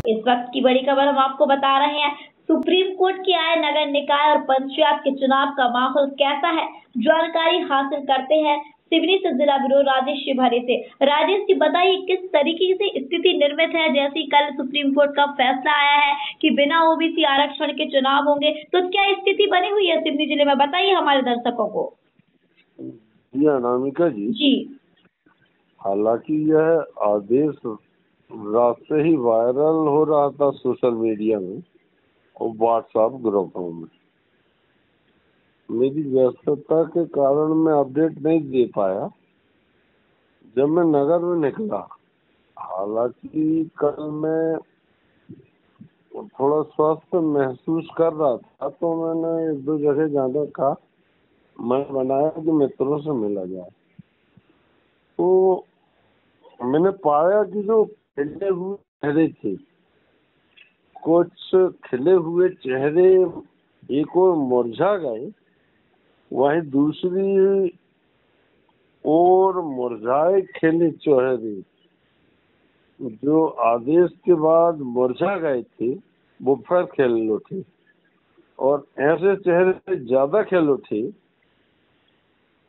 इस वक्त की बड़ी खबर हम आपको बता रहे हैं। सुप्रीम कोर्ट के आए नगर निकाय और पंचायत के चुनाव का माहौल कैसा है, जानकारी हासिल करते हैं सिवनी से जिला ब्यूरो राजेश शिवहरे से। राजेश जी बताइए, किस तरीके से स्थिति निर्मित है? जैसे कल सुप्रीम कोर्ट का फैसला आया है कि बिना ओबीसी आरक्षण के चुनाव होंगे, तो क्या स्थिति बनी हुई है सिवनी जिले में? बताइए हमारे दर्शकों को। जी अनामिका जी, हालांकि यह आदेश रात से ही वायरल हो रहा था सोशल मीडिया में और व्हाट्सएप ग्रुपों में। मेरी व्यस्तता के कारण मैं अपडेट नहीं दे पाया जब मैं नगर में निकला। हालांकि कल मैं थोड़ा स्वस्थ महसूस कर रहा था तो मैंने एक दो जगह जाने का मन बनाया कि मित्रों से मिला जाए। तो मैंने पाया कि जो खिले हुए चेहरे थे, कुछ खिले हुए चेहरे एक और मुरझा गए, वहीं दूसरी और मुरझाए खिले चेहरे जो आदेश के बाद मुरझा गए थे वो फिर खिल उठे, और ऐसे चेहरे ज्यादा खिल उठे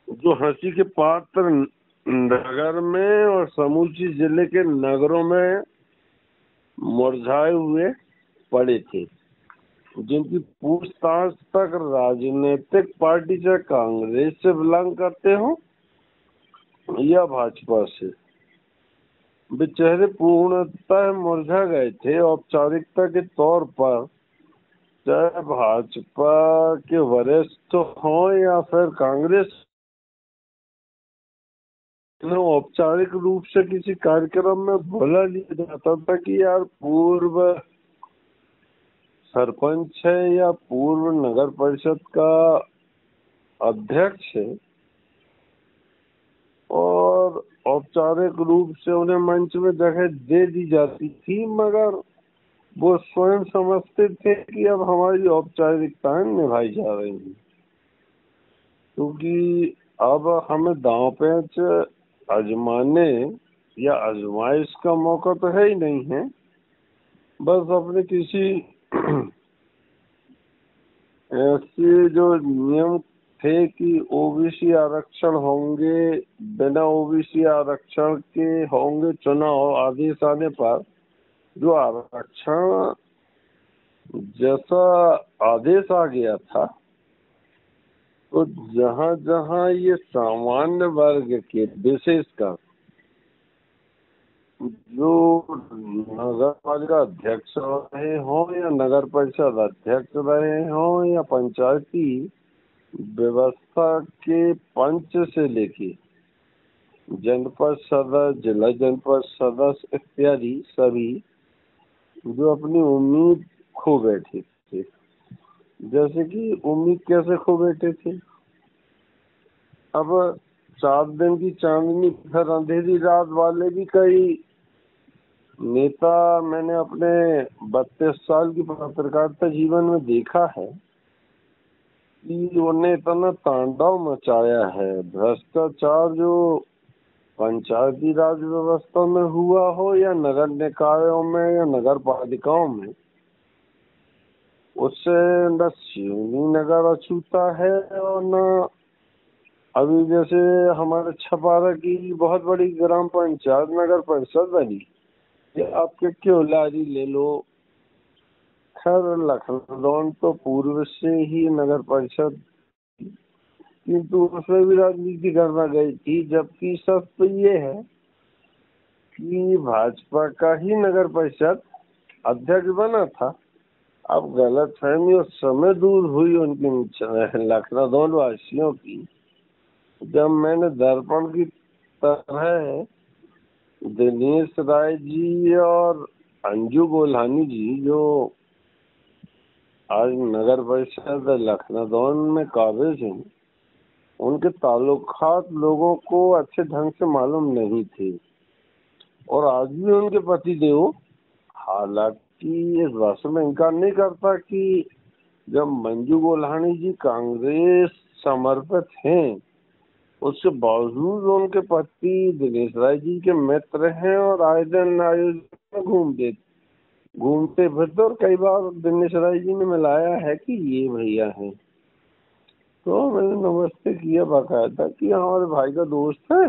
जो हंसी के पात्र नगर में और समूची जिले के नगरों में मुरझाए हुए पड़े थे, जिनकी पूछताछ तक राजनीतिक पार्टी से कांग्रेस से बिलोंग करते हो या भाजपा से। वे चेहरे पूर्णतः मुरझा गए थे। औपचारिकता के तौर पर चाहे भाजपा के वरिष्ठ हों या फिर कांग्रेस, औपचारिक रूप से किसी कार्यक्रम में बोला लिया जाता था कि यार पूर्व सरपंच है या पूर्व नगर परिषद का अध्यक्ष है, और औपचारिक रूप से उन्हें मंच में जगह दे दी जाती थी, मगर वो स्वयं समझते थे कि अब हमारी औपचारिकताएं निभाई जा रही हैं, क्योंकि अब हमें दांव पेच आजमाने या आजमाइश का मौका तो है ही नहीं है। बस अपने किसी ऐसे जो नियम थे कि ओबीसी आरक्षण होंगे, बिना ओबीसी आरक्षण के होंगे चुनाव, आदेश आने पर जो आरक्षण जैसा आदेश आ गया था, तो जहां जहां ये सामान्य वर्ग के विशेषकर जो नगर पालिका अध्यक्ष रहे हों या नगर परिषद अध्यक्ष रहे हों या पंचायती व्यवस्था के पंच से लेके जनपद सदस्य, जिला जनपद सदस्य इत्यादि सभी जो अपनी उम्मीद खो बैठे थे। जैसे कि उम्मीद कैसे खो बैठे थे? अब 4 दिन की चांदनी फिर अंधेरी रात वाले भी कई नेता मैंने अपने 32 साल की पत्रकारिता जीवन में देखा है कि उन्हें इतना तांडव मचाया है। भ्रष्टाचार जो पंचायती राज व्यवस्था में हुआ हो या नगर निकायों में या नगर पालिकाओं में, उससे न सिवनी नगर अछूता है और न अभी जैसे हमारे छपारा की बहुत बड़ी ग्राम पंचायत नगर परिषद बनी, आपके क्योलारी ले लो। खैर लखनऊ तो पूर्व से ही नगर परिषद, किंतु उसमें भी राजनीति करना गई थी, जबकि सच तो ये है कि भाजपा का ही नगर परिषद अध्यक्ष बना था। अब गलतफहमी उस समय दूर हुई उनकी लखनऊ वासियों की, जब मैंने दर्पण की तरह दिनेश राय जी और अंजू गोल्हानी जी जो आज नगर परिषद लखनऊ में काबिज हैं, उनके ताल्लुकात लोगों को अच्छे ढंग से मालूम नहीं थे, और आज भी उनके पति देव हालांकि इस बात से मैं इनकार नहीं करता कि जब मंजू गोल्हानी जी कांग्रेस समर्पित हैं, उसके बावजूद उनके पति दिनेश राय जी के मित्र हैं और आए दिन आयोजन में घूमते घूमते फिरते, और कई बार दिनेश राय जी ने मिलाया है कि ये भैया हैं, तो मैंने नमस्ते किया बाकायदा कि हमारे भाई का दोस्त है।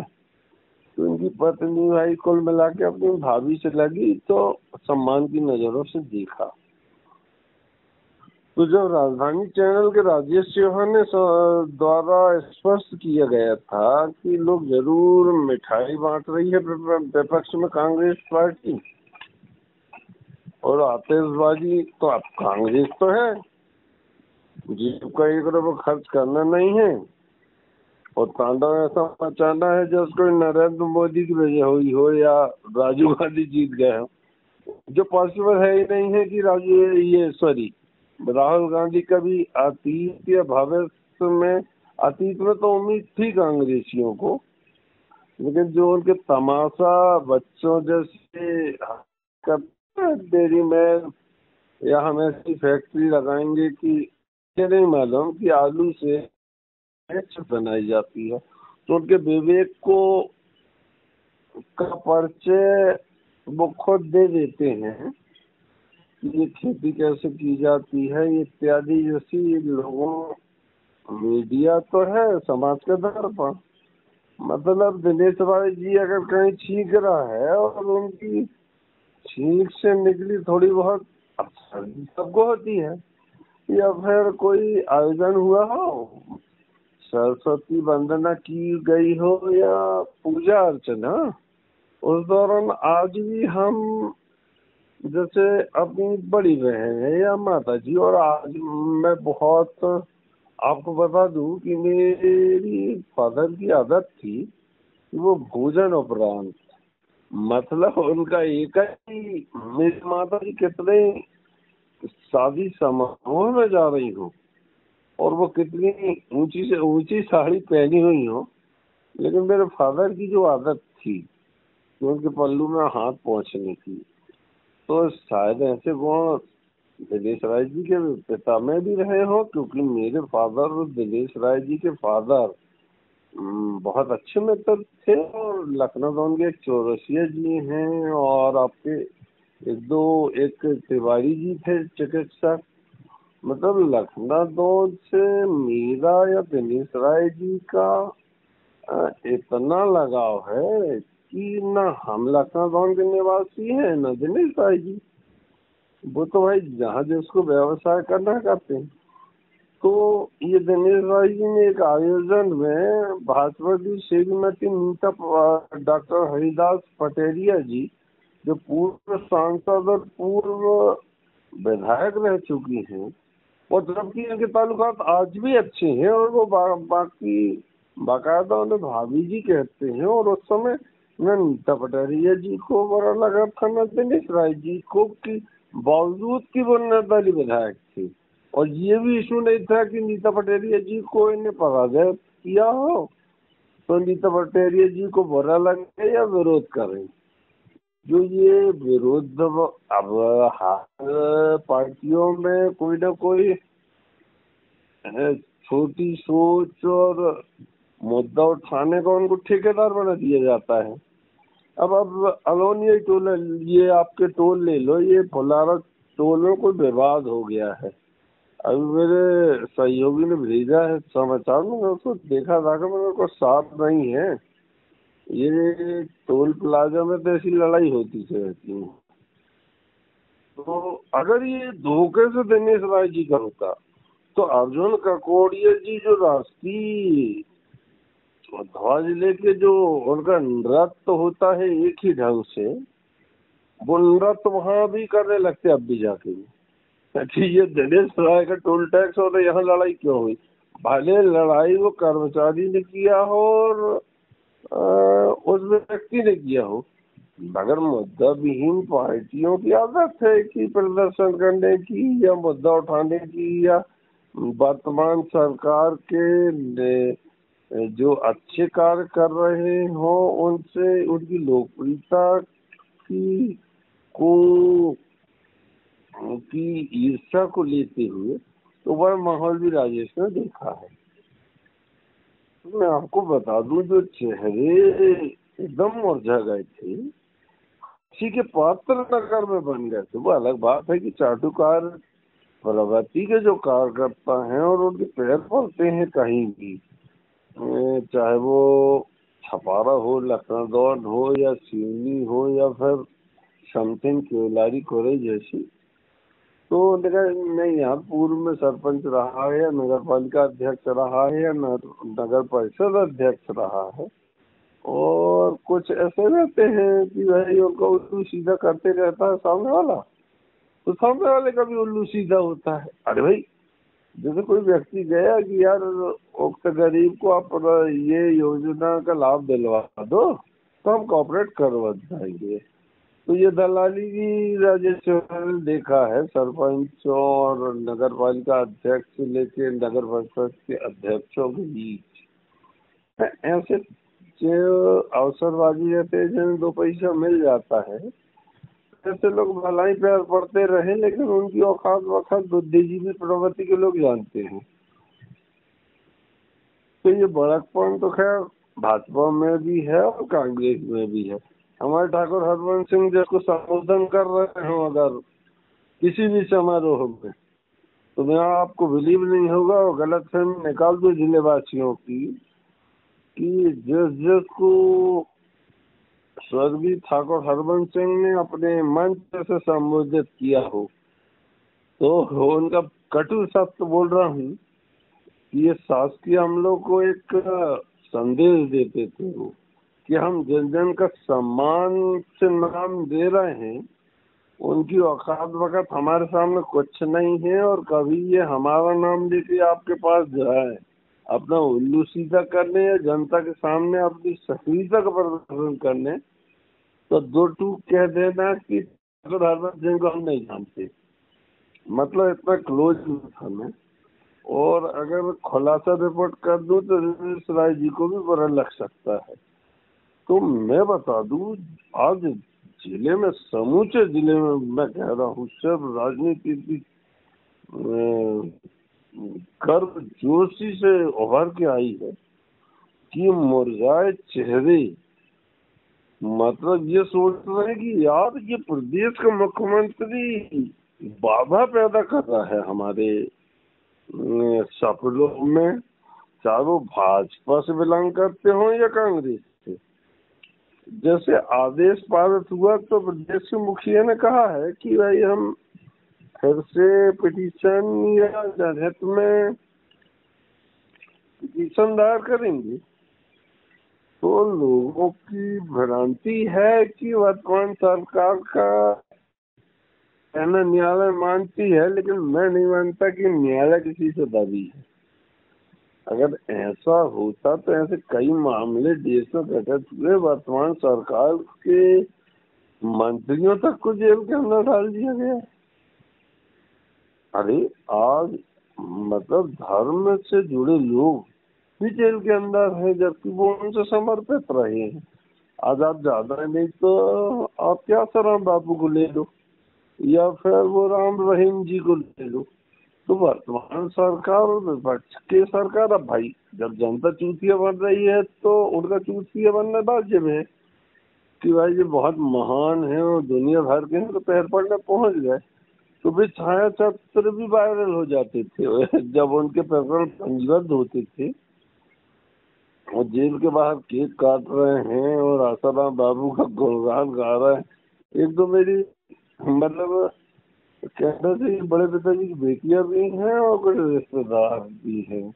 तो इनकी पत्नी भाई कुल मिला के अपनी भाभी से लगी, तो सम्मान की नजरों से देखा। तो जब राजधानी चैनल के राजेश चौहान ने द्वारा स्पष्ट किया गया था कि लोग जरूर मिठाई बांट रही है विपक्ष में कांग्रेस पार्टी, और आतिशबाजी तो अब कांग्रेस तो है, जिसका 1 रुपया खर्च करना नहीं है, और तांडव ऐसा मचाना है जो उसको नरेंद्र मोदी की वजह हुई हो या राजीव गांधी जीत गए हो, जो पॉसिबल है ही नहीं है कि राहुल गांधी का भी अतीत या भविष्य में, अतीत में तो उम्मीद थी कांग्रेसियों को, लेकिन जो उनके तमाशा बच्चों जैसे डेयरी में या हम ऐसी फैक्ट्री लगाएंगे कि ये नहीं मालूम कि आलू से बनाई जाती है, तो उनके विवेक को का परिचय वो खुद दे देते हैं कि ये खेती कैसे की जाती है इत्यादि। जैसी लोगों मीडिया तो है समाज के दर्पण, मतलब दिनेश राय जी अगर कहीं छींक रहा है और उनकी छींक से निकली थोड़ी बहुत अपशब्दी सबको होती है, या फिर कोई आयोजन हुआ हो, सरस्वती वंदना की गई हो या पूजा अर्चना, उस दौरान आज भी हम जैसे अपनी बड़ी बहन है या माता जी, और आज मैं बहुत आपको बता दूं कि मेरी फादर की आदत थी कि वो भोजन उपरांत, मतलब उनका एक ही, मेरी माता जी कितने शादी समारोह में जा रही हो और वो कितनी ऊंची से ऊंची साड़ी पहनी हुई हो, लेकिन मेरे फादर की जो आदत थी कि उनके पल्लू में हाथ पहुंचने की, तो शायद ऐसे गुण दिनेश राय जी के पिता में भी रहे हो, क्योंकि मेरे फादर दिनेश राय जी के फादर बहुत अच्छे मित्र थे, और लखनऊ उनके एक चौरसिया जी हैं, और आपके एक तिवारी जी थे चिकित्सक, मतलब लखनऊ से मेरा या दिनेश राय जी का इतना लगाव है कि न हम लखनऊ के निवासी हैं न दिनेश राय जी, वो तो भाई जहाँ जिसको व्यवसाय करना करते हैं। तो ये दिनेश राय जी ने एक आयोजन में भाजपा की श्रीमती नीता डॉक्टर हरिदास पटेरिया जी, जो पूर्व सांसद और पूर्व विधायक रह चुकी हैं, और जबकि इनके ताल्लुकात आज भी अच्छे हैं, और वो बाकी बाकायदा उन्हें भाभी जी कहते हैं, और उस समय न नीता पटेरिया जी को बड़ा लगा था न दिनेश राय जी को, कि बावजूद की वो निर्दलीय विधायक थी, और ये भी इशू नहीं था कि नीता पटेरिया जी को इन्हें पराजय किया हो तो नीता पटेरिया जी को बुरा लगे या विरोध करें। जो ये विरोध, अब हर पार्टियों में कोई ना कोई छोटी सोच और मुद्दा उठाने का उनको ठेकेदार बना दिया जाता है। अब अलोनिया टोल, ये आपके टोल ले लो, ये फुलारा टोल में कोई विवाद हो गया है। अभी मेरे सहयोगी ने भेजा है समाचार में, मैं उसको देखा था कि मेरे को साफ नहीं है, ये टोल प्लाजा में तो ऐसी लड़ाई होती रहती है। तो अगर ये धोखे से दिनेश राय जी का होता, तो अर्जुन ककोड़िया जी जो राष्ट्रीय ध्वज लेके जो उनका नृत्य होता है एक ही ढंग से, वो नृत्य वहां भी करने लगते अब भी जाके, कि ये दिनेश राय का टोल टैक्स हो, तो यहाँ लड़ाई क्यों हुई? भले लड़ाई वो कर्मचारी ने किया हो और उस व्यक्ति ने किया हो, मगर मुद्दा विहीन पार्टियों की आदत है कि प्रदर्शन करने की या मुद्दा उठाने की, या वर्तमान सरकार के जो अच्छे कार्य कर रहे हो उनसे उनकी लोकप्रियता की को की ईर्ष्या को लेते हुए, तो वह माहौल भी राजेश ने देखा है। तो मैं आपको बता दूं, जो चेहरे एकदम मुरझा गए थे, इसी के पात्र नगर में बन गए थे। वो अलग बात है कि चाटुकार प्रवृत्ति के जो कार्यकर्ता हैं और उनके पैर पड़ते हैं कहीं भी, चाहे वो छपारा हो, लखनऊ हो या सिवनी हो या फिर समथिंग केवलारी कोरे जैसी, तो देखा नहीं यहाँ पूर्व में सरपंच रहा है या नगर पालिका अध्यक्ष रहा है या नगर परिषद अध्यक्ष रहा है, और कुछ ऐसे रहते हैं कि भाई उनको उल्लू सीधा करते रहता है सामने वाला, तो सामने वाले का भी उल्लू सीधा होता है। अरे भाई जैसे कोई व्यक्ति गया कि यार उक्त गरीब को आप ये योजना का लाभ दिलवा दो तो हम कॉपरेट करवा जाएंगे। तो ये दलाली की राजेश ने देखा है सरपंच और नगर पालिका अध्यक्ष से लेके नगर परिषद के अध्यक्षों के बीच ऐसे जो अवसरबाजी रहते हैं जिन्हें 2 पैसा मिल जाता है, ऐसे लोग भलाई पैर पड़ते रहे, लेकिन उनकी औकात वक्त बुद्धिजीवी प्रवृत्ति के लोग जानते हैं। तो ये बड़कपन तो खैर भाजपा में भी है और कांग्रेस में भी है। हमारे ठाकुर हरवंश सिंह जिसको संबोधन कर रहे हो अगर किसी भी समारोह में, तो मैं आपको बिलीव नहीं होगा और गलत फहमी निकाल दो जिले वासियों की कि जिसको स्वर्गीय ठाकुर हरवंश सिंह ने अपने मंच से संबोधित किया हो, तो उनका कटु सत्य बोल रहा हूँ कि ये शासकीय हमलों को एक संदेश देते थे वो कि हम जिन जन का सम्मान से नाम दे रहे हैं उनकी औकात वक्त हमारे सामने कुछ नहीं है, और कभी ये हमारा नाम लेके आपके पास जाए अपना उल्लू सीधा करने या जनता के सामने अपनी सक्रियता का प्रदर्शन करने, तो 2 टूक कह देना कि हरवंश सिंह को हम नहीं जानते, मतलब इतना क्लोज था मैं। और अगर खुलासा रिपोर्ट कर दूं तो रमेश राय जी को भी बुरा लग सकता है। तो मैं बता दूं आज जिले में, समूचे जिले में मैं कह रहा हूँ सिर्फ राजनीति की गर्व जोशी से उभर के आई है कि मुरझाए चेहरे, मतलब ये सोच रहे हैं कि यार ये प्रदेश का मुख्यमंत्री बाधा पैदा कर रहा है हमारे सपनों में, चाहे वो भाजपा से बिलोंग करते हो या कांग्रेस से। जैसे आदेश पारित हुआ तो प्रदेश के मुखिया ने कहा है कि भाई हम फिर से पिटीशन या जनहित में पिटीशन दायर करेंगे। तो लोगों की भ्रांति है कि वर्तमान सरकार का कहना न्यायालय मानती है, लेकिन मैं नहीं मानता कि न्यायालय किसी से दबी है। अगर ऐसा होता तो ऐसे कई मामले देश में घटित हुए, वर्तमान सरकार के मंत्रियों तक को जेल के अंदर डाल दिया गया। अरे आज मतलब धर्म से जुड़े लोग भी जेल के अंदर है, जबकि वो उनसे समर्पित रहे हैं। आज आप ज्यादा नहीं तो आप क्या आसाराम बापू को ले लो या फिर वो राम रहीम जी को ले लो। तो वर्तमान सरकार और विपक्ष की सरकार, अब भाई जब जनता चूतिया बन रही है तो उनका चूतिया बनना वाजिब है कि भाई ये बहुत महान है और दुनिया भर के हैं तो पैर पड़ने पहुंच गए। तो भी छाया चित्र भी वायरल हो जाते थे जब उनके प्रकरण पंजीबद्ध होते थे। वो जेल के बाहर केक काट रहे हैं और आसाराम बाबू का गुणगान गा रहे हैं। एक तो मेरी मतलब कहते थे बड़े पिताजी की बेटियां भी हैं और कुछ रिश्तेदार भी हैं,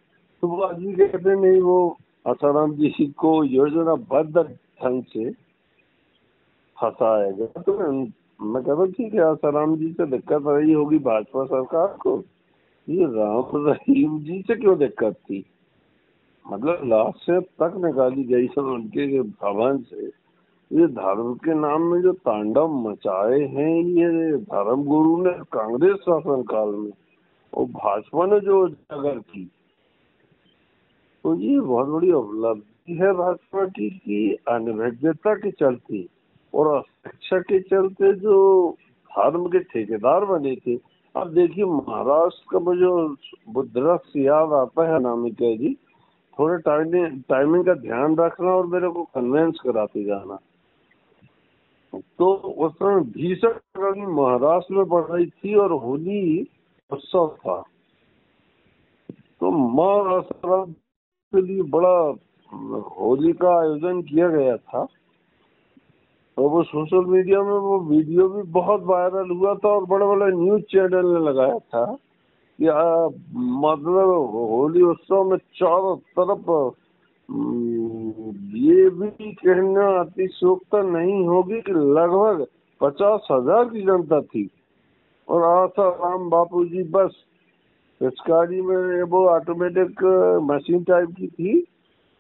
तो वो आज भी कहते नहीं वो आसाराम जी को योजनाबद्ध ढंग से फंसाएगा। तो मैं कहता ठीक है, आसाराम जी से दिक्कत रही होगी भाजपा सरकार को, ये राम रहीम जी से क्यों दिक्कत थी? मतलब लाश से तक निकाली गई सब उनके भवन से। ये धर्म के नाम में जो तांडव मचाए हैं ये धर्म गुरु ने कांग्रेस शासन काल में, और भाजपा ने जो उजागर की, तो ये बहुत बड़ी उपलब्धि है भाजपा की कि अनभिज्ञता के चलते और अशिक्षा के चलते जो धर्म के ठेकेदार बने थे। अब देखिए महाराष्ट्र का जो बुद्धरथ याद आता है अनामिका जी, थोड़े टाइमिंग का ध्यान रखना और मेरे को कन्वेंस कराते जाना। तो उस समय भीषण गर्मी महाराष्ट्र में पड़ रही थी और होली उत्सव था। तो महाराष्ट्र के लिए बड़ा होली का आयोजन किया गया था। और वो सोशल मीडिया में वो वीडियो भी बहुत वायरल हुआ था और बड़े बड़े न्यूज चैनल ने लगाया था कि मतलब होली उत्सव में चारों तरफ ये भी कहना अतिशयोक्ति नहीं होगी कि लगभग 50,000 की जनता थी। और आसाराम बापू जी बस पिचकारी में वो ऑटोमेटिक मशीन टाइप की थी,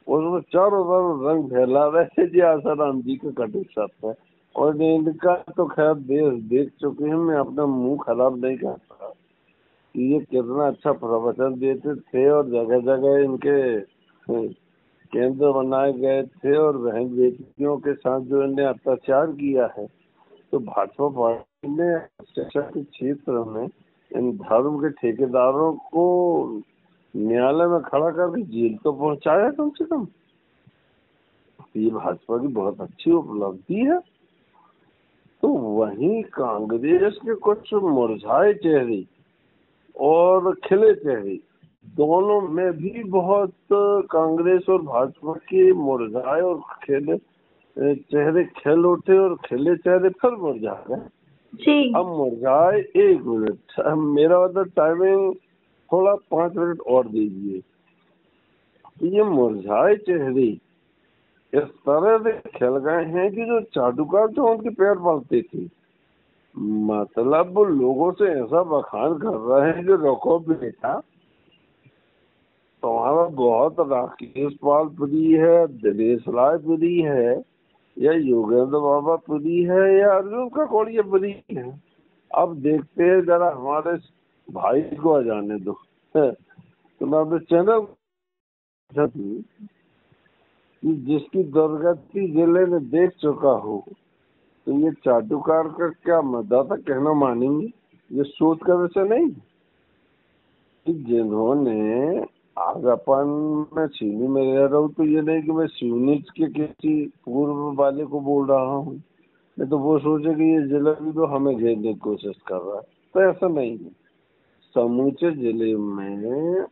उसमें चारों तरफ रंग फैला रहे थे जी आसाराम जी के कटु साथ में। और इनका तो खैर देश देख चुके हैं, मैं अपना मुंह खराब नहीं करता कि ये कितना अच्छा प्रवचन देते थे और जगह जगह इनके केंद्र बनाए गए थे और बहन बेटियों के साथ जो इन्हें अत्याचार किया है। तो भाजपा पार्टी ने शिक्षा के क्षेत्र में इन धर्म के ठेकेदारों को न्यायालय में खड़ा करके जेल तो पहुंचाया कम से कम। ये भाजपा की बहुत अच्छी उपलब्धि है। तो वहीं कांग्रेस के कुछ मुरझाए चेहरे और खिले चेहरे, दोनों में भी बहुत कांग्रेस और भाजपा के मुरझाए और खिले चेहरे खिल उठे और खिले चेहरे फिर मुरझा गए जी। अब मुरझाए 1 मिनट, मेरा मतलब टाइमिंग थोड़ा 5 मिनट और दीजिए। ये मुरझाए चेहरे इस तरह से खिल गए हैं कि जो चाटुकार थे उनके पैर पड़ते थे। मतलब वो लोगों से ऐसा बखान कर रहे हैं कि रखो बेटा, तुम्हारा बहुत राकेश पाल प्रिय है, दिनेश राय प्रिय है, या योगेंद्र बाबा प्रिय है, या अर्जुन ककोड़िया प्रिय है। अब देखते हैं, जरा हमारे भाई को आ जाने दो। तो मैं अपने चैनल जिसकी दुर्गति जिले ने देख चुका हो, तो ये चाटुकार का क्या मतदाता कहना मानेंगे। ये सोच कर ऐसा नहीं कि जिन्होंने आज अपन मैं सिवनी में रह रहा हूँ, तो ये नहीं कि मैं सिवनी के किसी पूर्व वाले को बोल रहा हूँ, नहीं तो वो सोचे कि ये जिला भी तो हमें घेरने की कोशिश कर रहा है। तो ऐसा नहीं है। समूचे जिले में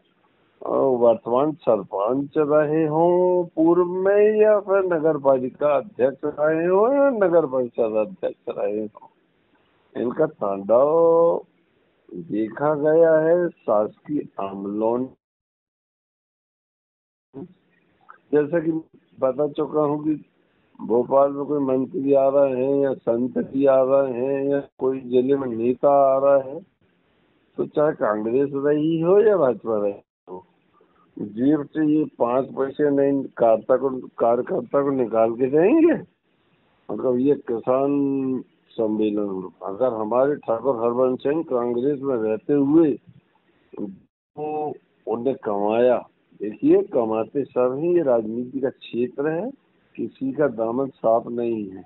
वर्तमान सरपंच रहे हों पूर्व में, या फिर नगर पालिका अध्यक्ष रहे हो, या नगर परिषद अध्यक्ष रहे हो, इनका तांडव देखा गया है शासकीय अमलों। जैसा कि बता चुका हूँ कि भोपाल में कोई मंत्री आ रहे हैं या संतरी आ रहे हैं या कोई जिले में नेता आ रहा है, तो चाहे कांग्रेस रही हो या भाजपा रही हो, जेब से ये 5 पैसे नहीं कार्यकर्ता को निकाल के जाएंगे। मतलब ये किसान सम्मेलन, अगर हमारे ठाकुर हरबंस सिंह कांग्रेस में रहते हुए तो उन्हें कमाया, देखिए कमाते सब ही, ये राजनीति का क्षेत्र है, किसी का दामन साफ नहीं है।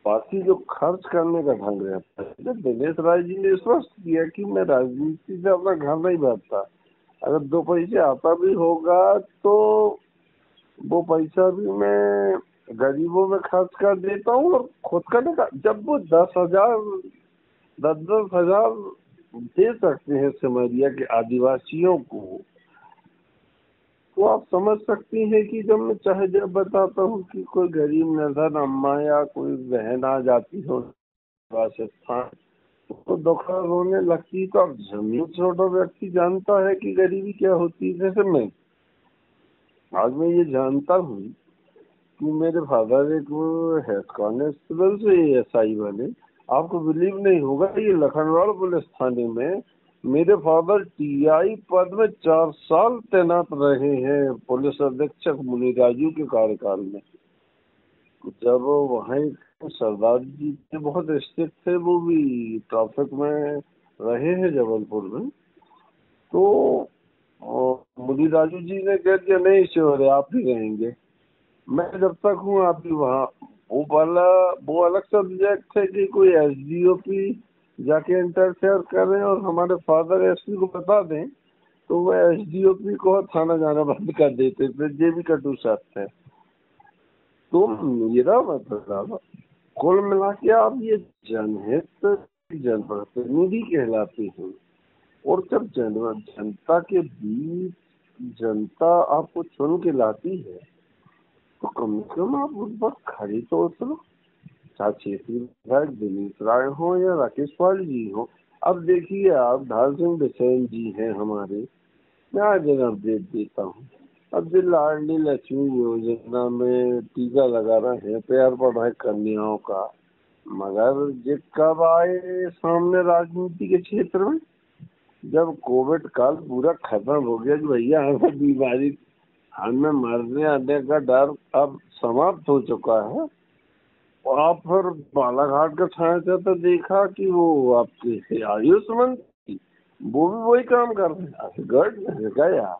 बाकी जो खर्च करने का ढंग रहता है, जब दिनेश राय जी ने स्पष्ट किया कि मैं राजनीति से अपना घर नहीं भरता, अगर 2 पैसे आता भी होगा तो वो पैसा भी मैं गरीबों में खर्च कर देता हूँ और खुद का नहीं। जब वो 10,000 दे सकते हैं सिमरिया के आदिवासियों को, तो आप समझ सकती हैं कि जब मैं चाहे जब बताता हूँ कि कोई गरीब निर्धन अम्मा या कोई बहन आ जाती हो स्थान, तो दुखा रोने लगती। तो अब जमीन छोटा व्यक्ति जानता है कि गरीबी क्या होती है। जैसे मैं आज मैं ये जानता हूँ कि मेरे फादर एक हेड कांस्टेबल से SI बने। आपको बिलीव नहीं होगा, ये लखनऊ पुलिस थाने में मेरे फादर TI पद में 4 साल तैनात रहे हैं, पुलिस अधीक्षक मुनिराजू के कार्यकाल में। जब वहाँ सरदार जी थे, बहुत स्ट्रिक्ट थे, वो भी ट्रैफिक में रहे हैं जबलपुर में। तो मुनिराजू जी ने कह दिया नहीं श्योर है, आप ही रहेंगे, मैं जब तक हूँ आप ही वहाँ। वो अलग सब्जेक्ट है कि कोई SDOP जाके इंटरफेयर करें और हमारे फादर SP को बता दें, तो वो SDOP को थाना जाना बंद कर देते थे। ये भी कटु सत्य है। तो मेरा मतलब कुल मिला के आप ये जनहित जनप्रतिनिधि कहलाते हैं। और जब जनता के बीच जनता आपको चुन के लाती है तो कम से कम आप उस पर खड़ी तो उतरो, चाहे क्षेत्रीय विधायक दिनेश राय हो या राकेश पाल जी हो। अब देखिए आप ढाल सिंह बिसेन जी हैं हमारे, मैं आज अपडेट देता हूँ। अब जो लाडली लक्ष्मी योजना में टीका लगा रहे हैं, तैयार पड़ रहा है कन्याओं का, मगर ये कब आए सामने राजनीति के क्षेत्र में? जब कोविड काल पूरा खत्म हो गया कि भैया हमें बीमारी, हमें मरने आने का डर अब समाप्त हो चुका है, और आप फिर बालाघाट का छाया तो देखा कि वो आपके आयुष्मान वो भी वही काम कर रहे हैं। गढ़ गया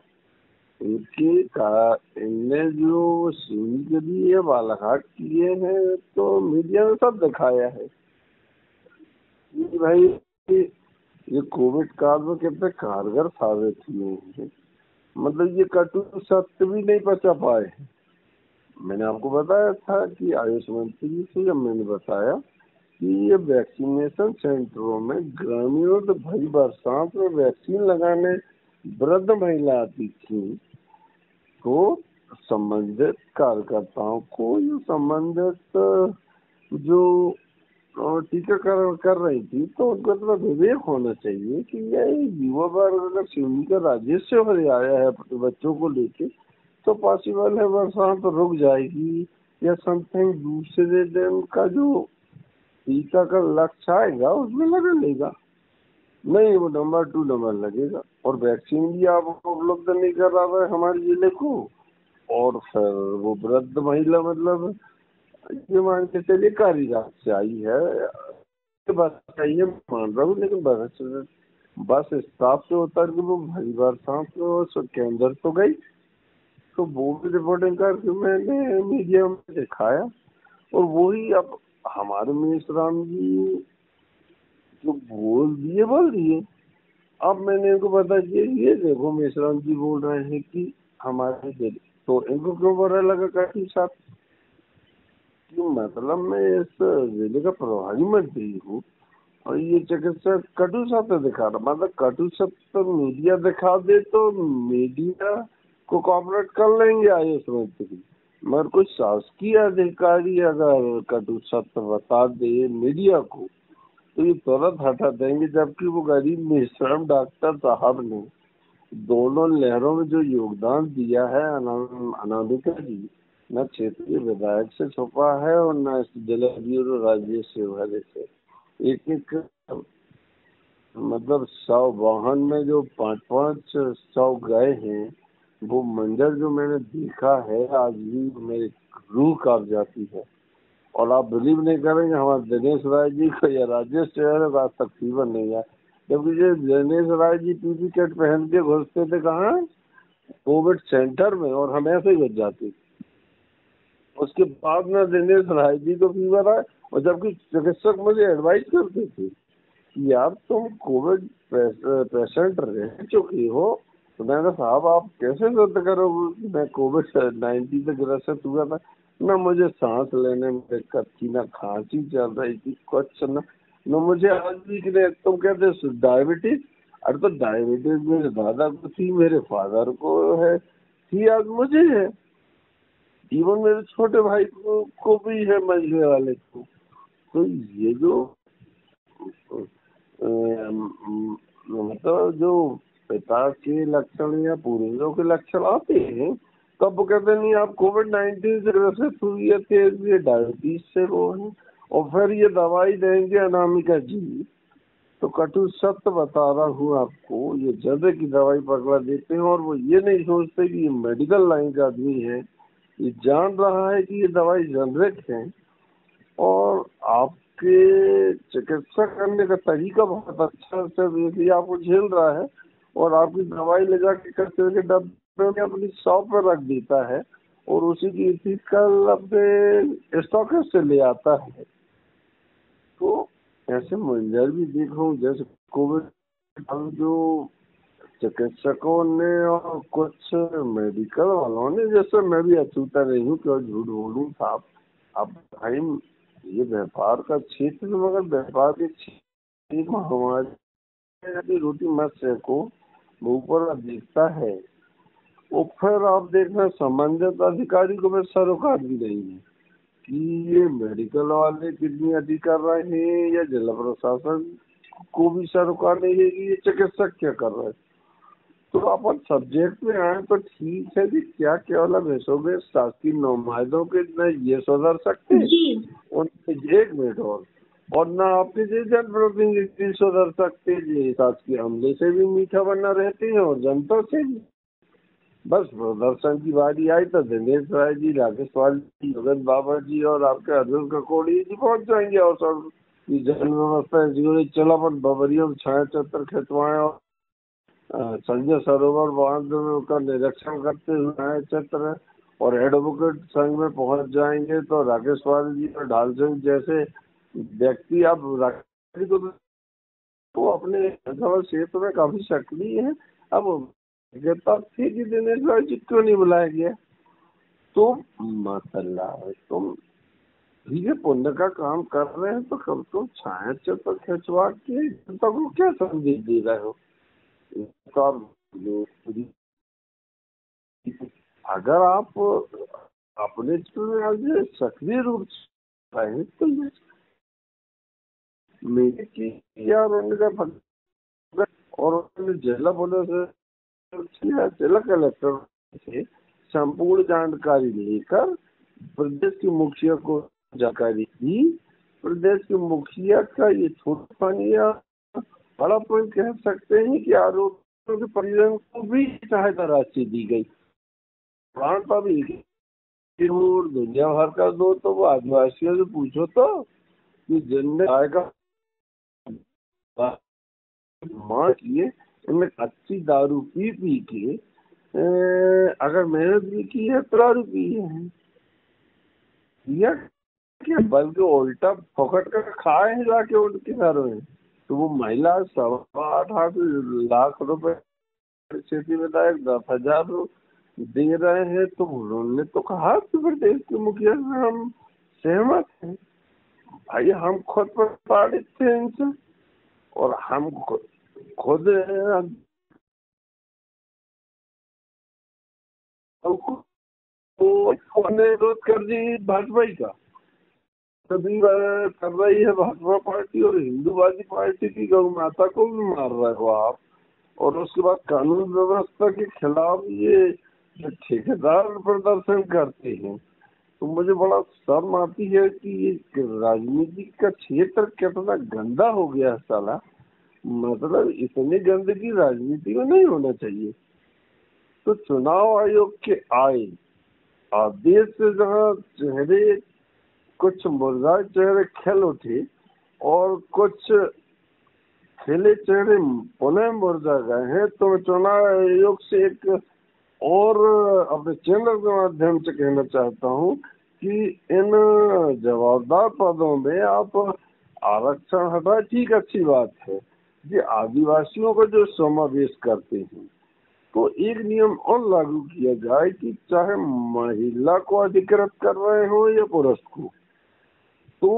इनने जो सुई के लिए बालाघाट किए हैं तो मीडिया में सब दिखाया है कि भाई ये कोविड काल में कितने कारगर साबित हुए हैं। मतलब ये कटु सत्य भी नहीं बचा पाए हैं। मैंने आपको बताया था कि आयुष मंत्री से जब मैंने बताया कि ये वैक्सीनेशन सेंटरों में ग्रामीणों तो भाई बरसात में वैक्सीन लगाने वृद्ध महिला आती थी, तो संबंधित कार्यकर्ताओं को ये संबंधित जो टीकाकरण कर रही थी तो उनका तो विवेक होना चाहिए कि यह युवा वर्ग अगर सिवनी का राजस्व भरे आया है अपने बच्चों को लेके तो पॉसिबल है बरसात रुक जाएगी या समथिंग दूसरे दिन का जो टीका का लक्ष्य आएगा उसमें लगा लेगा, नहीं वो नंबर 2 नंबर लगेगा। और वैक्सीन भी आप उपलब्ध नहीं कर रहा है हमारे जिले को, और फिर वो वृद्ध महिला मतलब ये मान के चलिए कारीगत से आई है, बस चाहिए मान रहा हूँ, लेकिन बस स्टाफ से उतर के वो भाई बरसात के अंदर तो गई, तो वो भी रिपोर्टिंग करके मैंने मीडिया में दिखाया। और वही अब हमारे मेषराम जी जो बोल दिए। अब मैंने इनको बता दिया ये देखो मेषराम जी बोल रहे हैं कि हमारे जिले, तो इनको क्यों बुरा लगा काफी साथ कि मतलब मैं इस जिले का प्रभारी मंत्री हूँ और ये चिकित्सक कटु सत्य दिखा रहा, मतलब कटु सत्य मीडिया दिखा दे तो मीडिया को कॉपरेट कर लेंगे आयुष मंत्री, मगर कोई शासकीय अधिकारी अगर कटु सत्य बता दे मीडिया को तो ये तुरंत हटा देंगे। जबकि वो गरीब मेषराम डॉक्टर साहब ने दोनों लहरों में जो योगदान दिया है, अनामिका जी न क्षेत्रीय विधायक से छुपा है और न जिला ब्यूरो राज्य सेवा से एक एक मतलब 100 वाहन में जो 500 गए हैं, वो मंजर जो मैंने देखा है आज भी मेरी रूह कांप जाती है। और आप बिलीव नहीं करेंगे हमारे दिनेश राय जी को या राजेश चौहान आज तक फीवर नहीं आया, जबकि ये दिनेश राय जी पीपी किट पहन के घुसते थे कहाँ कोविड सेंटर में और हम ऐसे ही घुस जाते। उसके बाद में दिनेश राय जी को फीवर आया, और जबकि चिकित्सक मुझे एडवाइस करते थे कि यार तुम कोविड पेशेंट रह चुके हो, तो मैंने साहब आप कैसे सिद्ध करोगे मैं कोविड-19 से ग्रसित हुआ था, न मुझे सांस लेने में दिक्कत थी, न खांसी चल रही थी, कुछ न मुझे आज भी तुम कहते डायबिटीज, अरे तो डायबिटीज मेरे दादा को थी, मेरे फादर को है थी, आज मुझे है, इवन मेरे छोटे भाई को भी है मजबे वाले को। तो ये जो मतलब जो पिता के लक्षण या पूर्वजों के लक्षण आते हैं तब वो कहते नहीं आप कोविड-19 से ग्रसित हुई है, ये डायबिटीज से वो है, और फिर ये दवाई देंगे अनामिका जी। तो कटु सत्य बता रहा हूँ आपको, ये जर्दे की दवाई पकड़ा देते हैं और वो ये नहीं सोचते कि ये मेडिकल लाइन का आदमी है, ये जान रहा है कि ये दवाई जेनरिक है और आपके चिकित्सा करने का तरीका बहुत अच्छा से आपको झेल रहा है और आपकी दवाई ले जाके कचरे के डब्बे में अपनी शॉप पर रख देता है और उसी की इथिकल अपने स्टॉक से ले आता है। तो ऐसे मंजर भी देख रहा हूँ जैसे कोविड जो चिकित्सकों ने और कुछ मेडिकल वालों ने, जैसे मैं भी अछूता नहीं हूँ क्यों झूठ बोलूँ साहब, अब भाई ये व्यापार का क्षेत्र, मगर व्यापार के क्षेत्र एक महामारी यदि रोटी मत सेको ऊपर देखता है, और फिर आप देखना संबंधित अधिकारी को भी सरोकार भी नहीं है कि ये मेडिकल वाले कितनी अति कर रहे हैं, या जिला प्रशासन को भी सरोकार नहीं है कि ये चिकित्सक क्या कर रहे हैं। तो अपन सब्जेक्ट में आए तो ठीक है कि क्या केवल विश्व में शासकीय नुमाइंदों के न ये सुधर सकते हैं, एक मिनट और ना आपके जो जनप्रतिनिधि सुधर सकते, ये शासकीय अमले से भी मीठा बना रहते हैं और जनता से भी। बस प्रदर्शन की बारी आई तो दिनेश राय जी, राकेश वाल जी, भगत बाबा जी और आपके अर्जुन ककोड़ी जी पहुंच जाएंगे और सब जन व्यवस्था जुड़े चलापन बबरियों छाया चक्कर खिंचवाए और संजय सरोवर बांध का निरीक्षण करते हुए छाया चक्र और एडवोकेट संघ में पहुंच जाएंगे। तो राकेश वाल जी और ढाल सिंह जैसे व्यक्ति आप तो अपने क्षेत्र में काफी सक्रिय है। अब थी कि दिनेश भाई जी क्यों नहीं बुलाया गया? तो मसला है, तुम ठीक है पुण्य का काम कर रहे हैं तो कब तुम छाया चक्कर खिंचवा के जनता को क्या संदेश दे रहे हो? तो अगर आप अपने आज सक्रिय रूप से तो मेरे की यार उनका और जिला पुलिस जिला कलेक्टर से संपूर्ण जानकारी लेकर प्रदेश के मुखिया को जानकारी दी। प्रदेश के मुखिया का ये छोटा या बड़ा पॉइंट कह सकते हैं कि आरोपियों के परिजन को भी सहायता राशि दी गई। प्राण पर भी दुनिया भर का दो, तो वो आदिवासियों से पूछो तो कि जिनने आएगा मां किए इनमें अच्छी दारू पी पी के अगर मेहनत भी की है तो दारू पी है या क्या, बल्कि उल्टा फोकट का खाए हैं जाके उनके घरों में। तो वो महिला 8.5 लाख रुपए खेती विधायक 10,000 दे रहे हैं। तो उन्होंने तो कहा कि प्रदेश के मुखिया से हम सहमत हैं। भाई हम खुद प्रताड़ित थे इनसे और हम खुद विरोध कर दी भाजपा का तभी कर रही है भाजपा पार्टी, और हिंदूवादी पार्टी की गौ माता को भी मार रहे हो आप। और उसके बाद कानून व्यवस्था के खिलाफ ये ठेकेदार प्रदर्शन करते हैं। तो मुझे बड़ा शर्म आती है कि ये राजनीति का क्षेत्र कितना गंदा हो गया है साला। मतलब इतनी गंदगी राजनीति में नहीं होना चाहिए। तो चुनाव आयोग के आदेश से जहाँ चेहरे कुछ मुर्दाए चेहरे खिल उठे और कुछ खिले चेहरे पुनः मुरझा गए हैं, तो मैं चुनाव आयोग से एक और अपने चैनल के माध्यम से कहना चाहता हूँ कि इन जवाबदार पदों में आप आरक्षण हटाए, ठीक अच्छी बात है। ये आदिवासियों को जो समावेश करते हैं तो एक नियम और लागू किया जाए कि चाहे महिला को अधिकृत कर रहे हो या पुरुष को, तो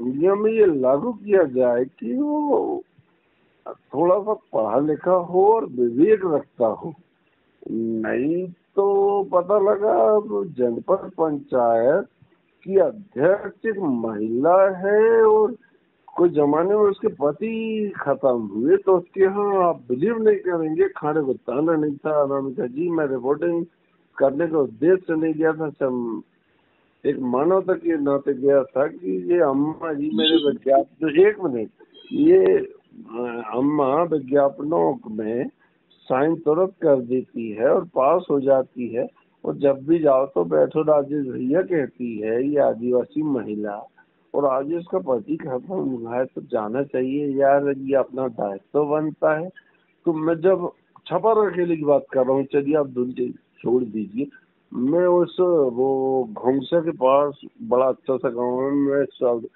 नियम ये लागू किया जाए कि वो थोड़ा सा पढ़ा लिखा हो और विवेक रखता हो। नहीं तो पता लगा जनपद पंचायत की अध्यक्ष एक महिला है और कुछ जमाने में उसके पति खत्म हुए, तो उसके यहाँ आप बिलीव नहीं करेंगे खाने को ताना नहीं था। अनामिका जी मैं रिपोर्टिंग करने के उद्देश्य से नहीं गया था, सब एक मानवता के नाते गया था कि ये अम्मा जी मेरे विज्ञापन, एक मिनट, ये अम्मा विज्ञापनों में साइन तुरंत कर देती है और पास हो जाती है, और जब भी जाओ तो बैठो राजेश भैया कहती है ये आदिवासी महिला, और आज इसका पति खत्म हुआ है तो जाना चाहिए यार, ये अपना दायित्व बनता है। तो मैं जब छपा अकेले की बात कर रहा हूँ, चलिए आप दूसरी छोड़ दीजिए। मैं उस वो घोंसा के पास बड़ा अच्छा सा गाँव में सब,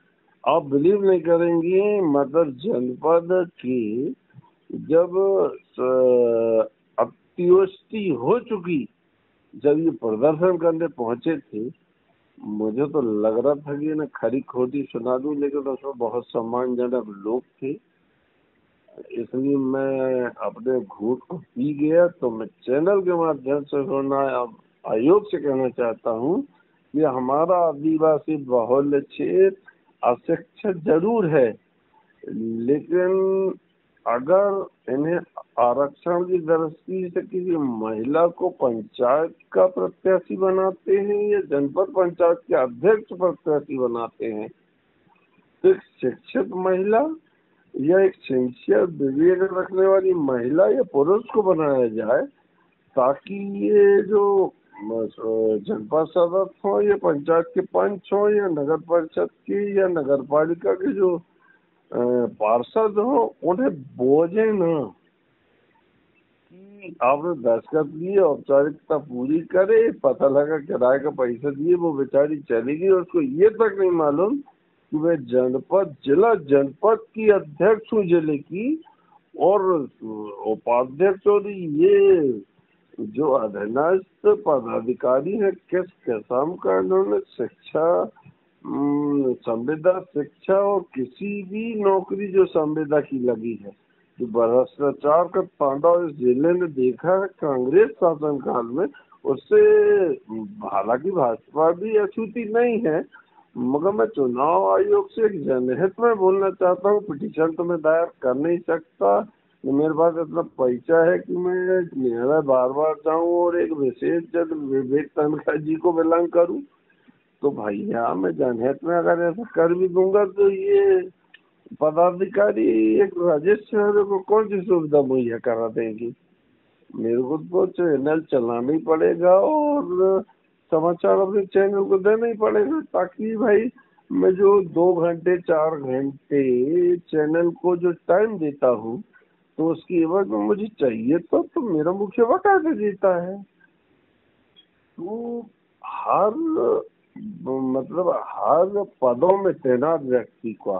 आप बिलीव नहीं करेंगे, मतलब जनपद की जब अतिवृष्टि हो चुकी, जब ये प्रदर्शन करने पहुंचे थे मुझे तो लग रहा था कि ना खरी खोटी सुना दूं, लेकिन उसमें बहुत सम्मानजनक लोग थे, इसलिए मैं अपने घूंट को पी गया। तो मैं चैनल के माध्यम से सुनना आयोग से कहना चाहता हूँ कि हमारा आदिवासी बहुल्य क्षेत्र अशिक्षित जरूर है, लेकिन अगर इन्हें आरक्षण की दृष्टि से किसी महिला को पंचायत का प्रत्याशी बनाते हैं या जनपद पंचायत के अध्यक्ष प्रत्याशी बनाते हैं, तो एक शिक्षित महिला या एक सिंसियर विवेक रखने वाली महिला या पुरुष को बनाया जाए, ताकि ये जो जनपद सदस्य हो या पंचायत के पंच हो या नगर परिषद के या नगर पालिका के जो पार्षद हो, उन्हें बोझे न कि आपने दस्तखत लिए, औपचारिकता पूरी करे, पता लगा किराए का पैसा दिए, वो बेचारी चली गई, उसको ये तक नहीं मालूम कि मैं जिला जनपद की अध्यक्ष हूँ जिले की, और उपाध्यक्ष, और ये जो अधीनस्थ पदाधिकारी है किस किस्म का इन्होंने शिक्षा, संविदा शिक्षा और किसी भी नौकरी जो संविदा की लगी है, जो भ्रष्टाचार का तांडव इस जिले ने देखा है कांग्रेस शासन काल में, उससे हालांकि भाजपा भी अछूती नहीं है, मगर मैं चुनाव आयोग से एक जनहित में बोलना चाहता हूँ। पिटीशन तो मैं दायर कर नहीं सकता, मेरे पास इतना पैसा है कि मैं न्यायालय बार बार जाऊँ और एक विशेष जज विवेक तनखा जी को बिलोंग करूँ। तो भैया मैं जनहित में अगर ऐसा कर भी दूंगा तो ये पदाधिकारी एक रजिस्ट्रार को कौन सी सुविधा मुहैया करा देंगी? मेरे को तो चैनल चलाना ही पड़ेगा और समाचार अपने चैनल को देना ही पड़ेगा, ताकि भाई मैं जो 2 घंटे 4 घंटे चैनल को जो टाइम देता हूँ, तो उसकी एवज में मुझे चाहिए तो मेरा मुखिया बकायदा देता है। तो हर मतलब हर पदों में तैनात व्यक्ति का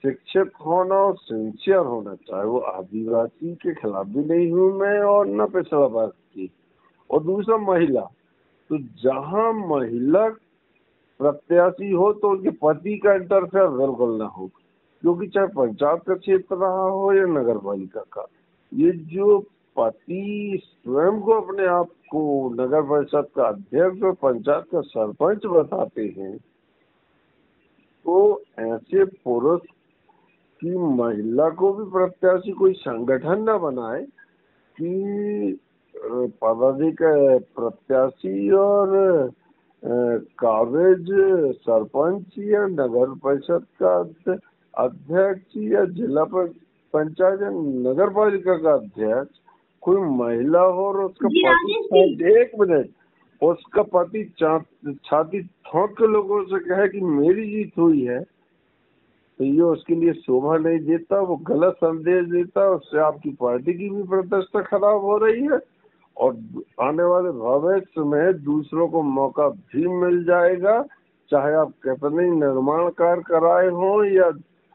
शिक्षित होना और सिंसियर होना, चाहे वो आदिवासी के खिलाफ भी नहीं हूँ मैं और न पिछड़ा वर्ग की। और दूसरा महिला, तो जहाँ महिला प्रत्याशी हो तो उनके पति का इंटरफेयर बिल्कुल ना हो, क्योंकि चाहे पंचायत का क्षेत्र रहा हो या नगर पालिका का, ये जो पति स्वयं को अपने आप को नगर परिषद का अध्यक्ष और पंचायत का सरपंच बताते हैं, तो ऐसे पुरुष की महिला को भी प्रत्याशी कोई संगठन न बनाए कि पदाधिकारी प्रत्याशी और कागज सरपंच या नगर परिषद का अध्यक्ष या जिला पंचायत या नगर पालिका का अध्यक्ष कोई महिला हो और उसका पति, 1 मिनट, उसका पति छाती ठोक के लोगों से कहे कि मेरी जीत हुई है, तो ये उसके लिए शोभा नहीं देता, वो गलत संदेश देता है, उससे आपकी पार्टी की भी प्रतिष्ठा खराब हो रही है और आने वाले भविष्य में दूसरों को मौका भी मिल जाएगा, चाहे आप कितने निर्माण कार्य कराए हों या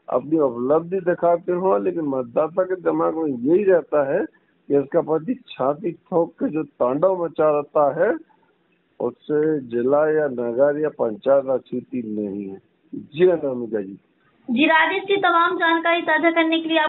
अपनी उपलब्धि दिखाते हो, लेकिन मतदाता के दिमाग में यही रहता है कि इसका पति छाती ठोक के जो तांडव मचाता है, उससे जिला या नगर या पंचायत अछूती नहीं है। जी अनामिका जी। जी राजेश जी, तमाम जानकारी साझा करने के लिए